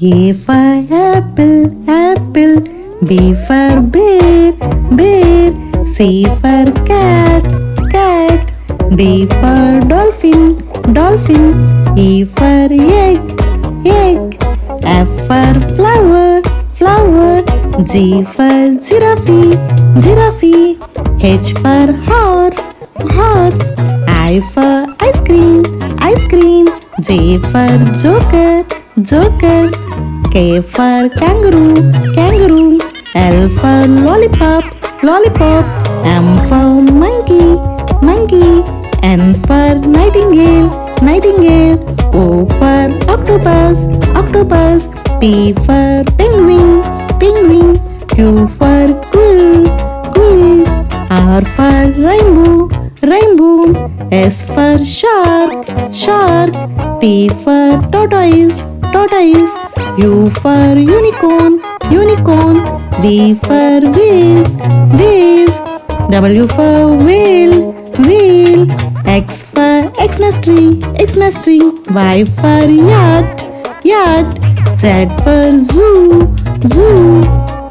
A for apple, apple. B for bear, bear. C for cat, cat. D for dolphin, dolphin. E for egg, egg. F for flower, flower. G for giraffe, giraffe. H for horse, horse. I for ice cream, ice cream. J for joker, joker. K for kangaroo, kangaroo. L for lollipop, lollipop. M for monkey, monkey. N for nightingale, nightingale. O for octopus, octopus. P for penguin, penguin. Q for quill, quill. R for rainbow, rainbow. S for shark, shark. T for tortoise, tortoise. U for unicorn, unicorn. V for vase, vase. W for whale, whale. X for XMAS tree, XMAS tree. Y for yacht, yacht. Z for zoo, zoo.